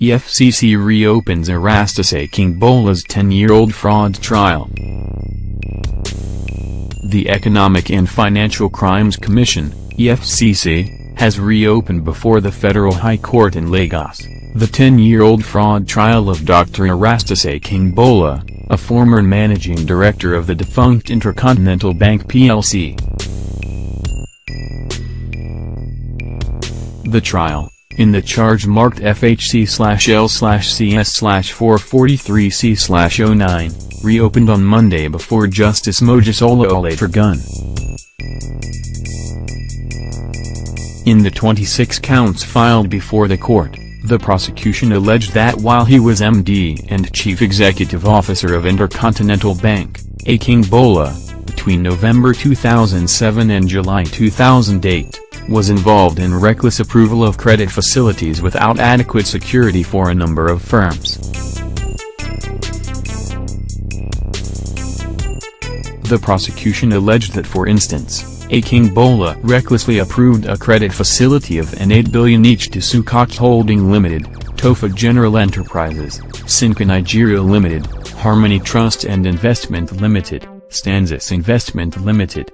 EFCC reopens Erastus Akingbola's 10-year-old fraud trial. The Economic and Financial Crimes Commission, EFCC, has reopened before the Federal High Court in Lagos the 10-year-old fraud trial of Dr. Erastus Akingbola, a former managing director of the defunct Intercontinental Bank Plc. The trial, in the charge marked FHC/L/CS/443C/09, reopened on Monday before Justice Mojisola Olatunji. In the 26 counts filed before the court, the prosecution alleged that while he was MD and Chief Executive Officer of Intercontinental Bank, Akingbola, between November 2007 and July 2008, was involved in reckless approval of credit facilities without adequate security for a number of firms. The prosecution alleged that, for instance, Akingbola recklessly approved a credit facility of $8 billion each to Sukuk Holding Limited, Tofa General Enterprises, Sinca Nigeria Limited, Harmony Trust and Investment Limited, Stanzas Investment Limited.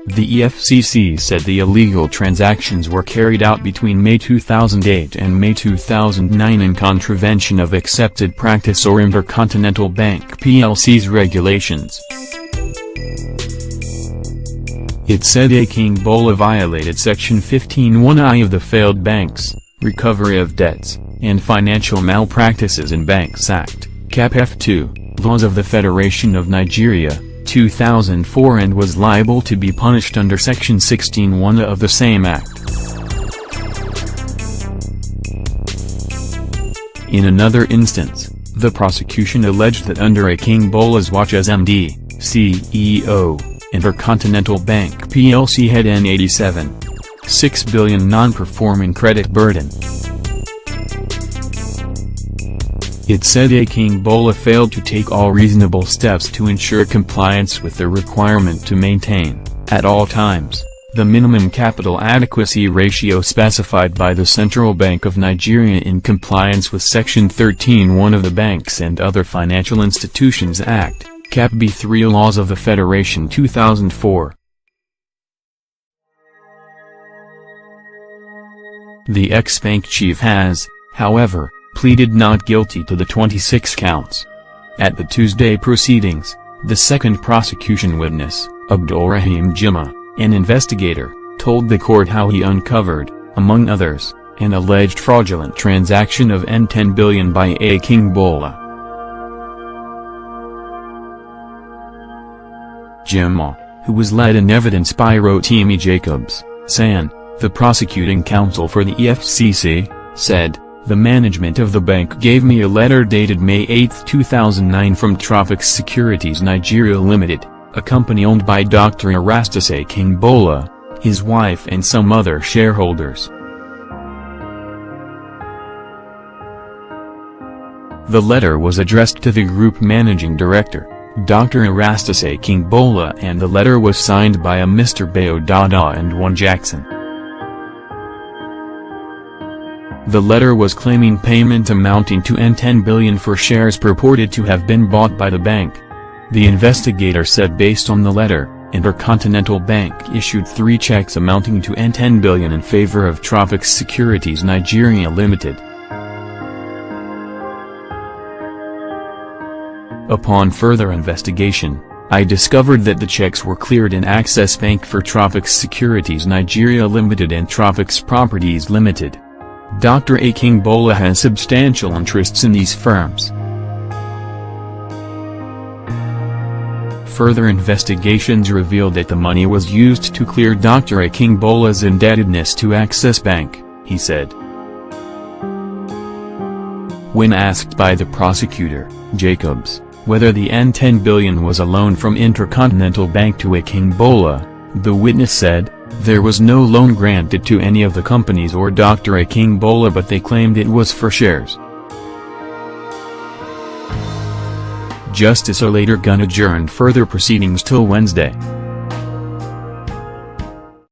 The EFCC said the illegal transactions were carried out between May 2008 and May 2009 in contravention of accepted practice or Intercontinental Bank plc's regulations. It said Akingbola violated Section 15(1)(I) of the Failed Banks, Recovery of Debts, and Financial Malpractices in Banks Act, Cap F2, laws of the Federation of Nigeria, 2004, and was liable to be punished under Section 16(1) of the same act. In another instance, the prosecution alleged that under Akingbola's watch as MD, CEO, Intercontinental Bank plc had an $87.6 billion non-performing credit burden. It said Akingbola failed to take all reasonable steps to ensure compliance with the requirement to maintain, at all times, the minimum capital adequacy ratio specified by the Central Bank of Nigeria in compliance with Section 13(1) of the Banks and Other Financial Institutions Act, Cap B3 laws of the Federation 2004. The ex-bank chief has, however, pleaded not guilty to the 26 counts. At the Tuesday proceedings, the second prosecution witness, Abdulrahim Jimma, an investigator, told the court how he uncovered, among others, an alleged fraudulent transaction of $10 billion by Akingbola. Jimma, who was led in evidence by Rotimi Jacobs, San, the prosecuting counsel for the EFCC, said, "The management of the bank gave me a letter dated May 8, 2009 from Tropics Securities Nigeria Limited, a company owned by Dr. Erastus Akingbola, his wife and some other shareholders." The letter was addressed to the group managing director, Dr. Erastus Akingbola, and the letter was signed by a Mr. Bayo Dada and one Jackson. The letter was claiming payment amounting to $10 billion for shares purported to have been bought by the bank. The investigator said based on the letter, Intercontinental Bank issued 3 checks amounting to $10 billion in favor of Tropics Securities Nigeria Limited. Upon further investigation, I discovered that the checks were cleared in Access Bank for Tropics Securities Nigeria Limited and Tropics Properties Limited. Dr. Akingbola has substantial interests in these firms. Further investigations revealed that the money was used to clear Dr. Akingbola's indebtedness to Access Bank, he said. When asked by the prosecutor, Jacobs, whether the $10 billion was a loan from Intercontinental Bank to Akingbola, the witness said, "There was no loan granted to any of the companies or Dr. Akingbola, but they claimed it was for shares." Justice Olatunji adjourned further proceedings till Wednesday.